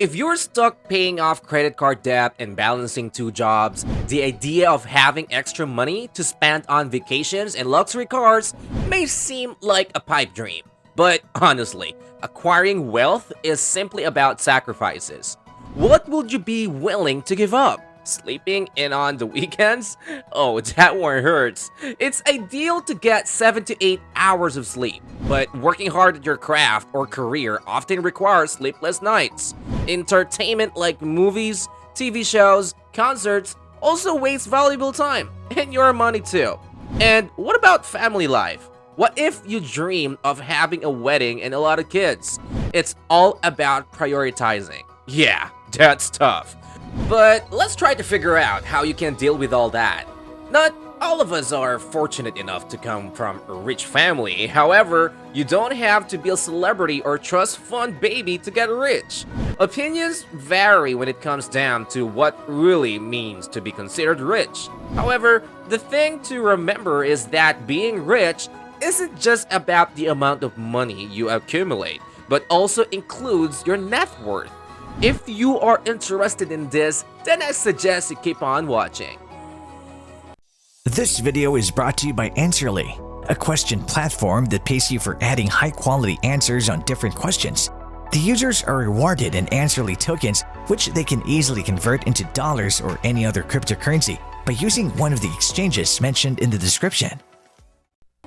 If you're stuck paying off credit card debt and balancing two jobs, the idea of having extra money to spend on vacations and luxury cars may seem like a pipe dream. But honestly, acquiring wealth is simply about sacrifices. What would you be willing to give up? Sleeping in on the weekends? Oh, that one hurts. It's ideal to get 7 to 8 hours of sleep, but working hard at your craft or career often requires sleepless nights. Entertainment like movies, TV shows, concerts also wastes valuable time, and your money too. And what about family life? What if you dream of having a wedding and a lot of kids? It's all about prioritizing. Yeah, that's tough. But let's try to figure out how you can deal with all that. Not all of us are fortunate enough to come from a rich family. However, you don't have to be a celebrity or trust fund baby to get rich. Opinions vary when it comes down to what really means to be considered rich. However, the thing to remember is that being rich isn't just about the amount of money you accumulate, but also includes your net worth. If you are interested in this, then I suggest you keep on watching. This video is brought to you by Answerly, a question platform that pays you for adding high-quality answers on different questions. The users are rewarded in Answerly tokens, which they can easily convert into dollars or any other cryptocurrency by using one of the exchanges mentioned in the description.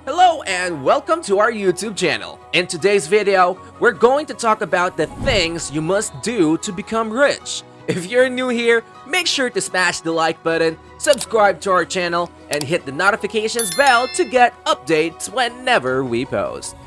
Hello and welcome to our YouTube channel. In today's video, we're going to talk about the things you must do to become rich. If you're new here, make sure to smash the like button, subscribe to our channel, and hit the notifications bell to get updates whenever we post.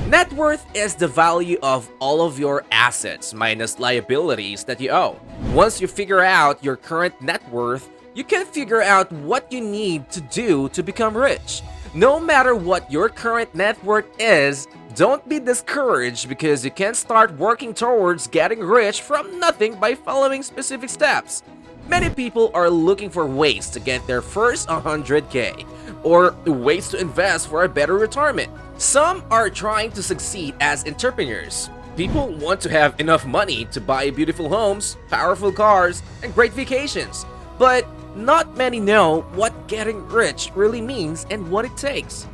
Net worth is the value of all of your assets minus liabilities that you owe. Once you figure out your current net worth, you can figure out what you need to do to become rich. No matter what your current net worth is, don't be discouraged because you can start working towards getting rich from nothing by following specific steps. Many people are looking for ways to get their first 100K or ways to invest for a better retirement. Some are trying to succeed as entrepreneurs. People want to have enough money to buy beautiful homes, powerful cars, and great vacations. But not many know what getting rich really means and what it takes.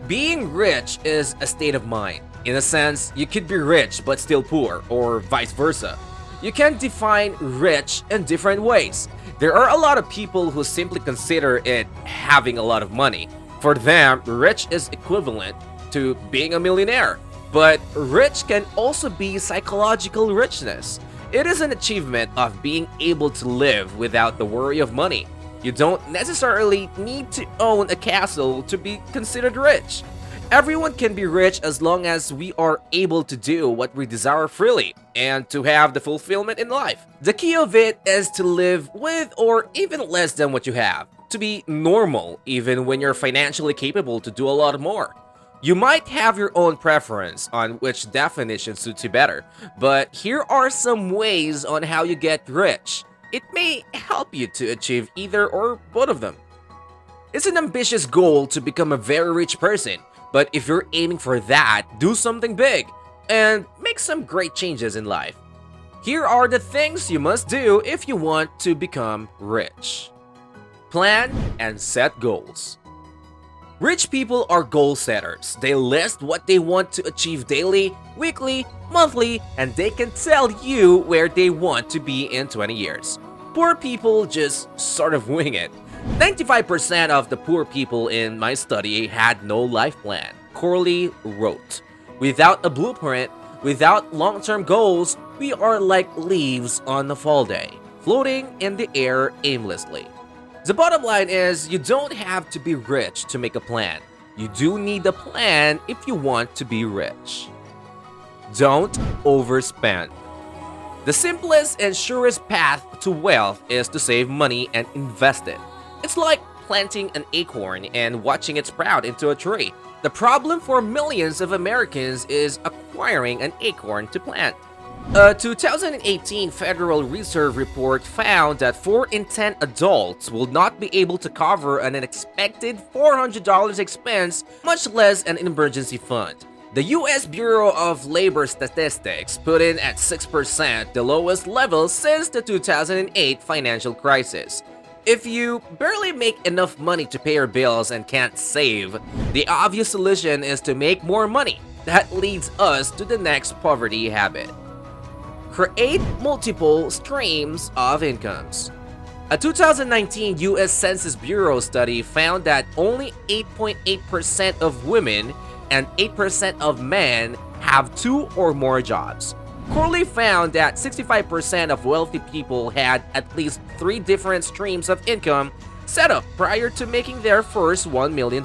Being rich is a state of mind. In a sense, you could be rich but still poor, or vice versa. You can define rich in different ways. There are a lot of people who simply consider it having a lot of money. For them, rich is equivalent to being a millionaire. But rich can also be psychological richness. It is an achievement of being able to live without the worry of money. You don't necessarily need to own a castle to be considered rich. Everyone can be rich as long as we are able to do what we desire freely and to have the fulfillment in life. The key of it is to live with or even less than what you have, to be normal even when you're financially capable to do a lot more. You might have your own preference on which definition suits you better, but here are some ways on how you get rich. It may help you to achieve either or both of them. It's an ambitious goal to become a very rich person, but if you're aiming for that, do something big and make some great changes in life. Here are the things you must do if you want to become rich. Plan and set goals. Rich people are goal setters. They list what they want to achieve daily, weekly, monthly, and they can tell you where they want to be in 20 years. Poor people just sort of wing it. 95% of the poor people in my study had no life plan, Corley wrote. Without a blueprint, without long-term goals, we are like leaves on a fall day, floating in the air aimlessly. The bottom line is, you don't have to be rich to make a plan. You do need a plan if you want to be rich. Don't overspend. The simplest and surest path to wealth is to save money and invest it. It's like planting an acorn and watching it sprout into a tree. The problem for millions of Americans is acquiring an acorn to plant. A 2018 Federal Reserve report found that 4 in 10 adults will not be able to cover an unexpected $400 expense, much less an emergency fund. The US Bureau of Labor Statistics put in at 6%, the lowest level since the 2008 financial crisis. If you barely make enough money to pay your bills and can't save, the obvious solution is to make more money. That leads us to the next poverty habit. Create multiple streams of incomes. A 2019 US Census Bureau study found that only 8.8% of women and 8% of men have 2 or more jobs. Corley found that 65% of wealthy people had at least 3 different streams of income set up prior to making their first $1 million.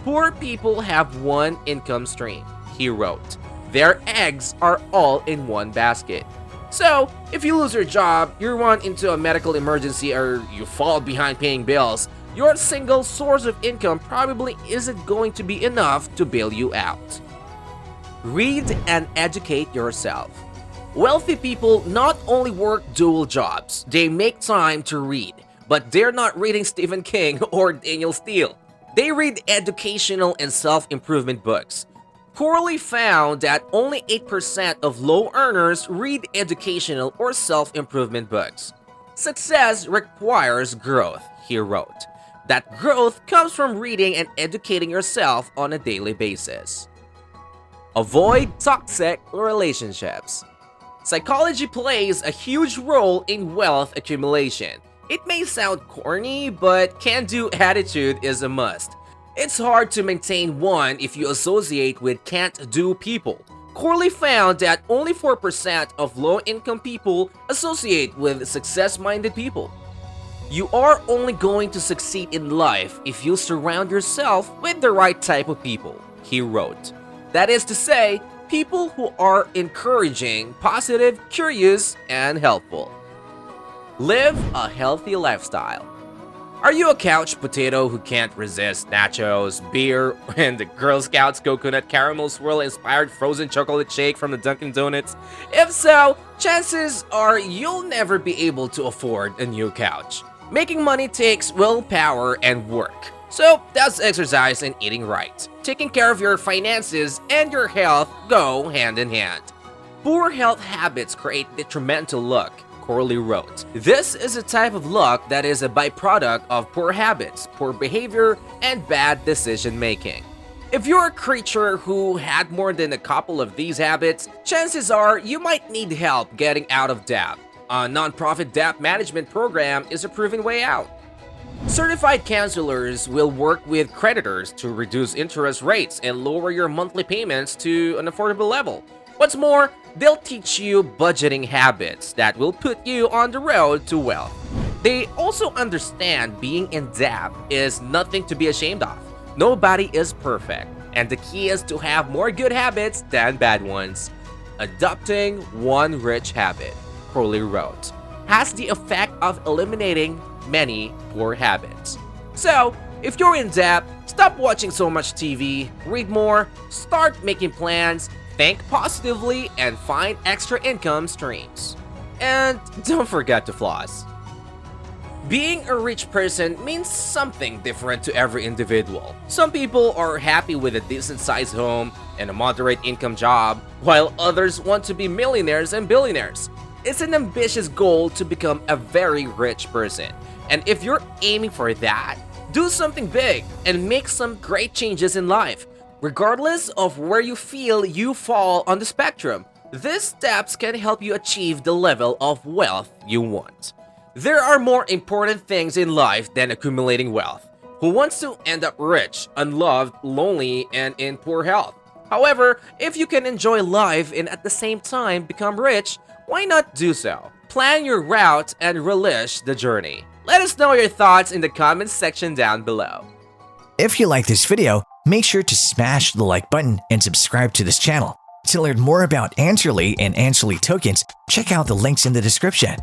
Poor people have 1 income stream, he wrote. Their eggs are all in one basket. So, if you lose your job, you run into a medical emergency, or you fall behind paying bills, your single source of income probably isn't going to be enough to bail you out. Read and educate yourself. Wealthy people not only work dual jobs, they make time to read, but they're not reading Stephen King or Daniel Steele. They read educational and self-improvement books. Corley found that only 8% of low earners read educational or self-improvement books. Success requires growth, he wrote. That growth comes from reading and educating yourself on a daily basis. Avoid toxic relationships. Psychology plays a huge role in wealth accumulation. It may sound corny, but can-do attitude is a must. It's hard to maintain one if you associate with can't-do people. Corley found that only 4% of low-income people associate with success-minded people. You are only going to succeed in life if you surround yourself with the right type of people, he wrote. That is to say, people who are encouraging, positive, curious, and helpful. Live a healthy lifestyle. Are you a couch potato who can't resist nachos, beer, and the Girl Scouts coconut caramel swirl inspired frozen chocolate shake from the Dunkin' Donuts? If so, chances are you'll never be able to afford a new couch. Making money takes willpower and work. So does exercise and eating right. Taking care of your finances and your health go hand in hand. Poor health habits create detrimental luck, Corley wrote. This is a type of luck that is a byproduct of poor habits, poor behavior, and bad decision making. If you're a creature who had more than a couple of these habits, chances are you might need help getting out of debt. A nonprofit debt management program is a proven way out. Certified counselors will work with creditors to reduce interest rates and lower your monthly payments to an affordable level. What's more, they'll teach you budgeting habits that will put you on the road to wealth. They also understand being in debt is nothing to be ashamed of. Nobody is perfect, and the key is to have more good habits than bad ones. Adopting one rich habit, Corley wrote, has the effect of eliminating many poor habits. So, if you're in debt, stop watching so much TV, read more, start making plans, think positively, and find extra income streams. And don't forget to floss. Being a rich person means something different to every individual. Some people are happy with a decent-sized home and a moderate income job, while others want to be millionaires and billionaires. It's an ambitious goal to become a very rich person. And if you're aiming for that, do something big and make some great changes in life. Regardless of where you feel you fall on the spectrum, these steps can help you achieve the level of wealth you want. There are more important things in life than accumulating wealth. Who wants to end up rich, unloved, lonely, and in poor health? However, if you can enjoy life and at the same time become rich, why not do so? Plan your route and relish the journey. Let us know your thoughts in the comments section down below. If you like this video, make sure to smash the like button and subscribe to this channel. To learn more about Answerly and Answerly tokens, check out the links in the description.